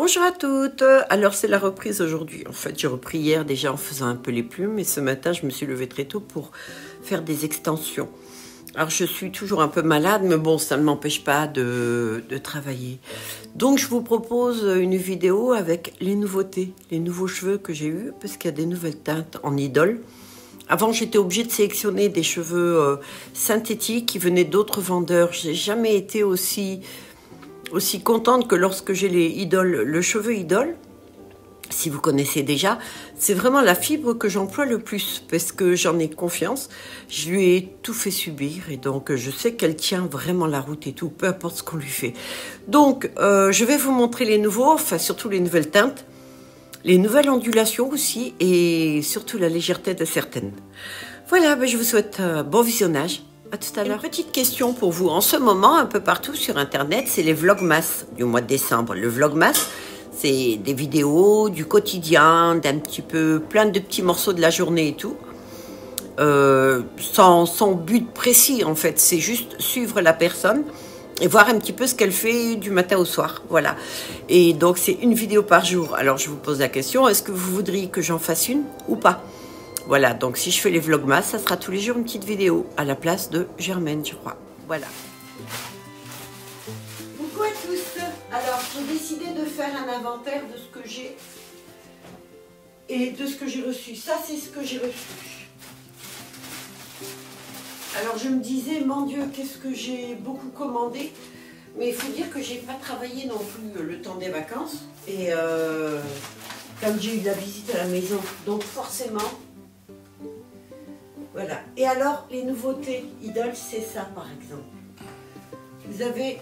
Bonjour à toutes. Alors c'est la reprise aujourd'hui. En fait j'ai repris hier déjà en faisant un peu les plumes et ce matin je me suis levée très tôt pour faire des extensions. Alors je suis toujours un peu malade mais bon ça ne m'empêche pas de travailler. Donc je vous propose une vidéo avec les nouveautés, les nouveaux cheveux que j'ai eus parce qu'il y a des nouvelles teintes en idole. Avant j'étais obligée de sélectionner des cheveux synthétiques qui venaient d'autres vendeurs. J'ai jamais été aussi contente que lorsque j'ai les idoles, le cheveu idole, si vous connaissez déjà, c'est vraiment la fibre que j'emploie le plus parce que j'en ai confiance. Je lui ai tout fait subir et donc je sais qu'elle tient vraiment la route et tout, peu importe ce qu'on lui fait. Donc je vais vous montrer les nouveaux, enfin surtout les nouvelles teintes, les nouvelles ondulations aussi et surtout la légèreté de certaines. Voilà, ben je vous souhaite bon visionnage. À tout à l'heure. Une petite question pour vous. En ce moment, un peu partout sur Internet, c'est les vlogmas du mois de décembre. Le vlogmas, c'est des vidéos du quotidien, d'un petit peu, plein de petits morceaux de la journée et tout. Sans but précis, en fait. C'est juste suivre la personne et voir un petit peu ce qu'elle fait du matin au soir. Voilà. Et donc, c'est une vidéo par jour. Alors, je vous pose la question, est-ce que vous voudriez que j'en fasse une ou pas ? Voilà, donc si je fais les vlogmas, ça sera tous les jours une petite vidéo à la place de Germaine, je crois. Voilà. Coucou à tous. Alors, j'ai décidé de faire un inventaire de ce que j'ai et de ce que j'ai reçu. Ça, c'est ce que j'ai reçu. Alors, je me disais, mon Dieu, qu'est-ce que j'ai beaucoup commandé. Mais il faut dire que j'ai pas travaillé non plus le temps des vacances. Et comme j'ai eu de la visite à la maison, donc forcément... Voilà. Et alors, les nouveautés Idol, c'est ça, par exemple. Vous avez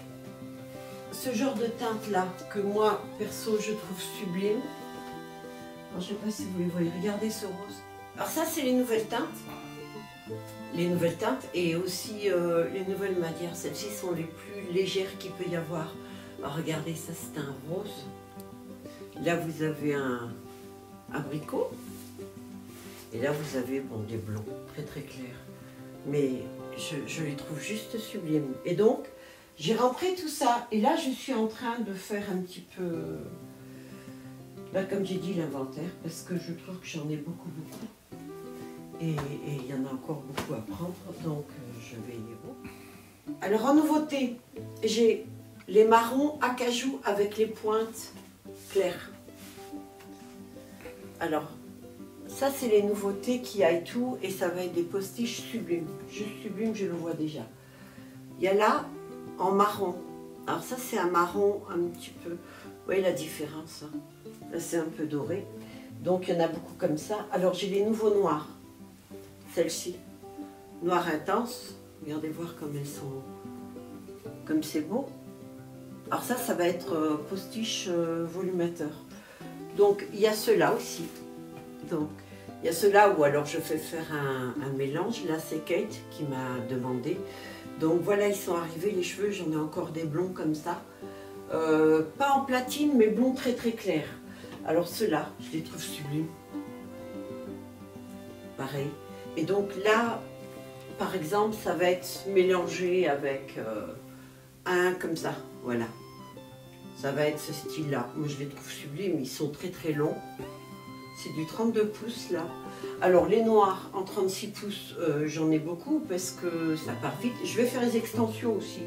ce genre de teinte-là, que moi, perso, je trouve sublime. Alors, je ne sais pas si vous les voyez. Regardez ce rose. Alors ça, c'est les nouvelles teintes. Les nouvelles teintes et aussi les nouvelles matières. Celles-ci sont les plus légères qu'il peut y avoir. Alors, regardez, ça, c'est un rose. Là, vous avez un abricot. Et là, vous avez bon, des blonds très très clairs. Mais je les trouve juste sublimes. Et donc, j'ai rentré tout ça. Et là, je suis en train de faire un petit peu, comme j'ai dit, l'inventaire. Parce que je trouve que j'en ai beaucoup. Et il y en a encore beaucoup à prendre. Donc, je vais y aller. Alors, en nouveauté, j'ai les marrons acajou avec les pointes claires. Alors, ça, c'est les nouveautés qui a et tout, et ça va être des postiches sublimes. Juste sublime, je le vois déjà. Il y a là, en marron. Alors ça, c'est un marron un petit peu... Vous voyez la différence, hein. Là, c'est un peu doré. Donc, il y en a beaucoup comme ça. Alors, j'ai les nouveaux noirs. Celle-ci. Noir intense. Regardez voir comme elles sont... Comme c'est beau. Alors ça, ça va être postiche volumateur. Donc, il y a ceux-là aussi. Donc, il y a ceux-là où alors je fais faire un mélange. Là, c'est Kate qui m'a demandé. Donc voilà, ils sont arrivés, les cheveux. J'en ai encore des blonds comme ça. Pas en platine, mais blonds très très clairs. Alors ceux-là, je les trouve sublimes. Pareil. Et donc là, par exemple, ça va être mélangé avec un comme ça. Voilà. Ça va être ce style-là. Moi, je les trouve sublimes. Ils sont très très longs. C'est du 32 pouces là. Alors les noirs en 36 pouces, j'en ai beaucoup parce que ça part vite. Je vais faire les extensions aussi.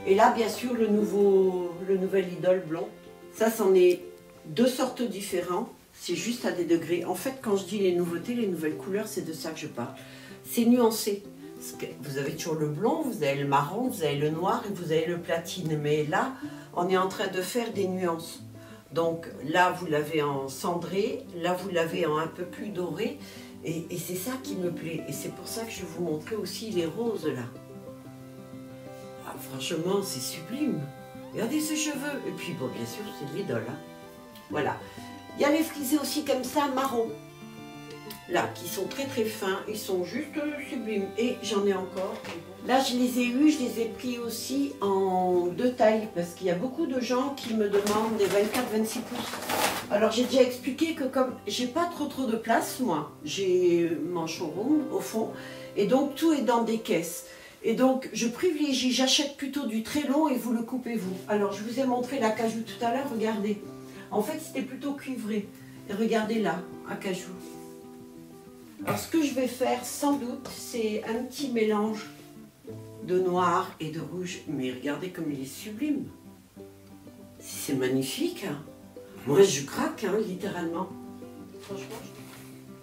Et là, bien sûr, le nouvel idole blond. Ça, c'en est deux sortes différentes. C'est juste à des degrés. En fait, quand je dis les nouveautés, les nouvelles couleurs, c'est de ça que je parle. C'est nuancé. Vous avez toujours le blond, vous avez le marron, vous avez le noir et vous avez le platine. Mais là, on est en train de faire des nuances. Donc là, vous l'avez en cendré, là, vous l'avez en un peu plus doré. Et c'est ça qui me plaît. Et c'est pour ça que je vais vous montrer aussi les roses, là. Ah, franchement, c'est sublime. Regardez ce cheveu. Et puis, bon, bien sûr, c'est de l'idole. Hein. Voilà. Il y a les frisés aussi comme ça, marron. Là, qui sont très très fins. Ils sont juste sublimes. Et j'en ai encore. Là, je les ai eus, je les ai pris aussi en deux tailles parce qu'il y a beaucoup de gens qui me demandent des 24-26 pouces. Alors, j'ai déjà expliqué que comme j'ai pas trop de place, moi, j'ai mon showroom au fond et donc tout est dans des caisses. Et donc, je privilégie, j'achète plutôt du très long et vous le coupez vous. Alors, je vous ai montré l'acajou tout à l'heure, regardez. En fait, c'était plutôt cuivré. Et regardez là, acajou. Alors, ce que je vais faire, sans doute, c'est un petit mélange de noir et de rouge. Mais regardez comme il est sublime. C'est magnifique. Hein. Moi, je craque, hein, littéralement. Franchement.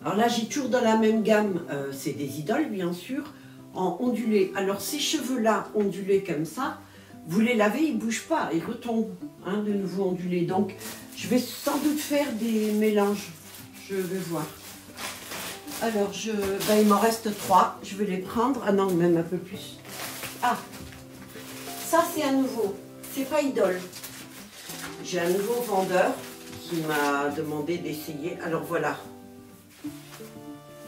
Alors là, j'ai toujours dans la même gamme, c'est des idoles, bien sûr, en ondulé. Alors, ces cheveux-là, ondulés comme ça, vous les lavez, ils ne bougent pas, ils retombent, hein, de nouveau ondulés. Donc, je vais sans doute faire des mélanges. Je vais voir. Alors, il m'en reste 3. Je vais les prendre. Ah non, même un peu plus. Ah, ça, c'est un nouveau. C'est pas idole. J'ai un nouveau vendeur qui m'a demandé d'essayer. Alors, voilà.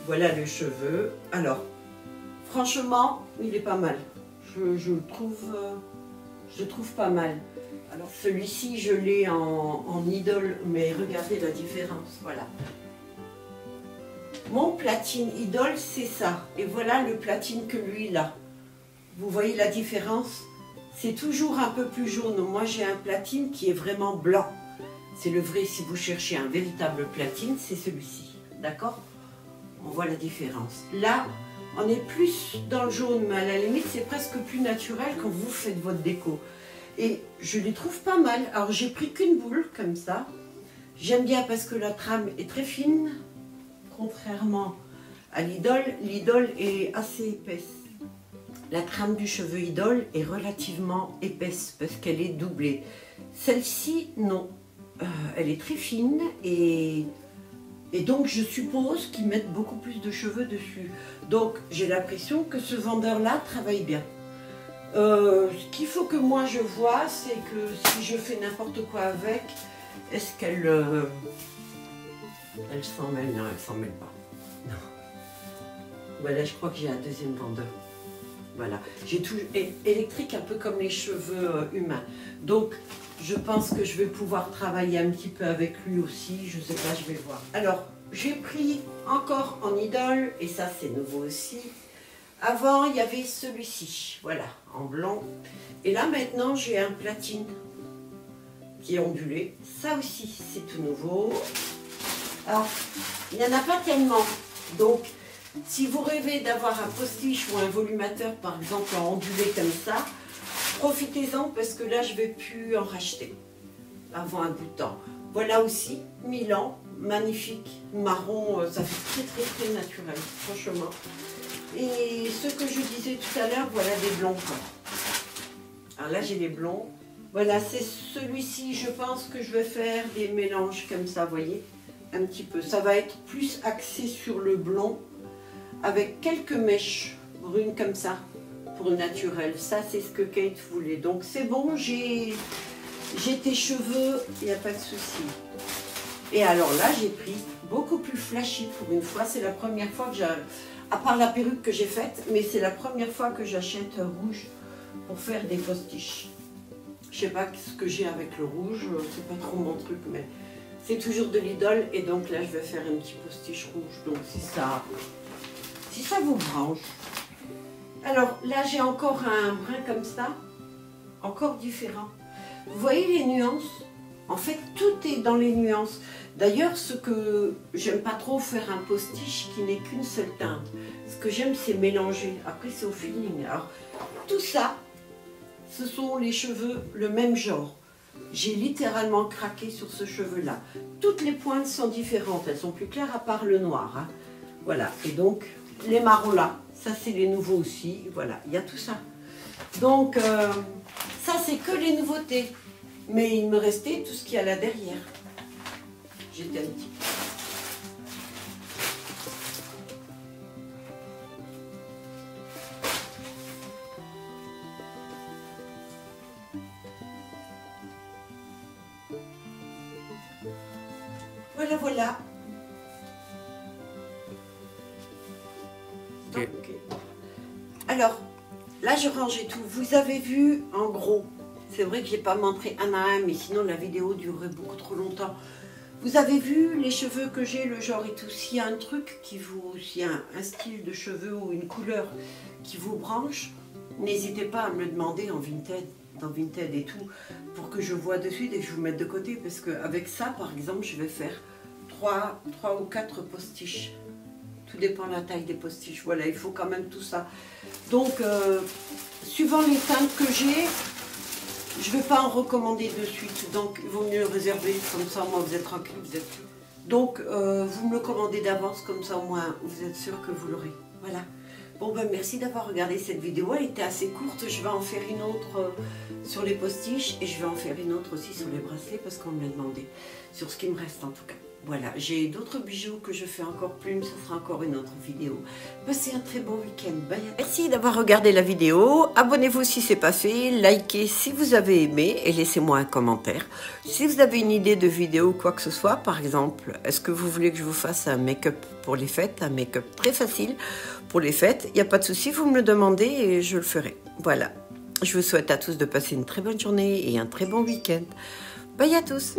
Voilà le cheveu. Alors, franchement, il est pas mal. Je le trouve pas mal. Alors, celui-ci, je l'ai en idole, mais regardez la différence. Voilà. Mon platine idole, c'est ça. Et voilà le platine que lui, il a. Vous voyez la différence? C'est toujours un peu plus jaune. Moi, j'ai un platine qui est vraiment blanc. C'est le vrai, si vous cherchez un véritable platine, c'est celui-ci. D'accord? On voit la différence. Là, on est plus dans le jaune, mais à la limite, c'est presque plus naturel quand vous faites votre déco. Et je les trouve pas mal. Alors, j'ai pris qu'une boule, comme ça. J'aime bien parce que la trame est très fine. Contrairement à l'idole, l'idole est assez épaisse. La trame du cheveu idole est relativement épaisse parce qu'elle est doublée. Celle-ci, non. Elle est très fine et donc je suppose qu'ils mettent beaucoup plus de cheveux dessus. Donc j'ai l'impression que ce vendeur-là travaille bien. Ce qu'il faut que moi je vois, c'est que si je fais n'importe quoi avec, est-ce qu'elle elle s'en mêle? Non, elle s'en mêle pas. Non. Voilà, je crois que j'ai un deuxième vendeur. Voilà, j'ai tout électrique un peu comme les cheveux humains. Donc, je pense que je vais pouvoir travailler un petit peu avec lui aussi. Je sais pas, je vais voir. Alors, j'ai pris encore en idole, et ça c'est nouveau aussi. Avant, il y avait celui-ci, voilà, en blanc. Et là, maintenant, j'ai un platine qui est ondulé. Ça aussi, c'est tout nouveau. Alors, il n'y en a pas tellement. Donc, si vous rêvez d'avoir un postiche ou un volumateur, par exemple, en ondulé comme ça, profitez-en parce que là, je ne vais plus en racheter avant un bout de temps. Voilà aussi, Milan, magnifique, marron, ça fait très très très naturel, franchement. Et ce que je disais tout à l'heure, voilà des blonds. Alors là, j'ai les blonds. Voilà, c'est celui-ci, je pense que je vais faire des mélanges comme ça, vous voyez, un petit peu. Ça va être plus axé sur le blond, avec quelques mèches brunes comme ça, pour le naturel. Ça, c'est ce que Kate voulait. Donc, c'est bon, j'ai tes cheveux, il n'y a pas de souci. Et alors là, j'ai pris beaucoup plus flashy pour une fois. C'est la première fois que à part la perruque que j'ai faite, mais c'est la première fois que j'achète rouge pour faire des postiches. Je sais pas ce que j'ai avec le rouge, c'est pas trop mon truc, mais c'est toujours de l'idole. Et donc là, je vais faire un petit postiche rouge. Donc, si ça vous branche. Alors là, j'ai encore un brin comme ça, encore différent. Vous voyez les nuances? En fait, tout est dans les nuances. D'ailleurs, ce que j'aime pas trop faire un postiche qui n'est qu'une seule teinte. Ce que j'aime, c'est mélanger. Après, c'est au feeling. Alors, tout ça, ce sont les cheveux le même genre. J'ai littéralement craqué sur ce cheveu-là. Toutes les pointes sont différentes. Elles sont plus claires à part le noir. Hein. Voilà. Et donc, les marrons là, ça c'est les nouveaux aussi. Voilà, il y a tout ça. Donc, ça c'est que les nouveautés. Mais il me restait tout ce qu'il y a là derrière. J'étais un petit peu. Voilà, voilà. Okay. Alors, là je rangeais tout. Vous avez vu en gros. C'est vrai que je n'ai pas montré un à un, mais sinon la vidéo durerait beaucoup trop longtemps. Vous avez vu les cheveux que j'ai, le genre et tout. S'il y a un truc qui vous... S'il y a un style de cheveux ou une couleur qui vous branche, n'hésitez pas à me le demander en Vinted, dans Vinted et tout, pour que je vois de suite et que je vous mette de côté. Parce qu'avec ça, par exemple, je vais faire 3 ou 4 postiches. Tout dépend de la taille des postiches. Voilà, il faut quand même tout ça. Donc, suivant les teintes que j'ai, je ne vais pas en recommander de suite. Donc, il vaut mieux réserver. Comme ça, au moins, vous êtes tranquille, vous êtes sûr. Donc, vous me le commandez d'avance. Comme ça, au moins, vous êtes sûr que vous l'aurez. Voilà. Bon, ben, merci d'avoir regardé cette vidéo. Elle était assez courte. Je vais en faire une autre sur les postiches. Et je vais en faire une autre aussi sur les bracelets. Parce qu'on me l'a demandé. Sur ce qui me reste, en tout cas. Voilà, j'ai d'autres bijoux que je fais encore plus, mais ça sera encore une autre vidéo. Passez un très bon week-end. Bye. Merci d'avoir regardé la vidéo. Abonnez-vous si ce n'est pas fait. Likez si vous avez aimé et laissez-moi un commentaire. Si vous avez une idée de vidéo ou quoi que ce soit, par exemple, est-ce que vous voulez que je vous fasse un make-up pour les fêtes, un make-up très facile pour les fêtes, il n'y a pas de souci, vous me le demandez et je le ferai. Voilà, je vous souhaite à tous de passer une très bonne journée et un très bon week-end. Bye à tous.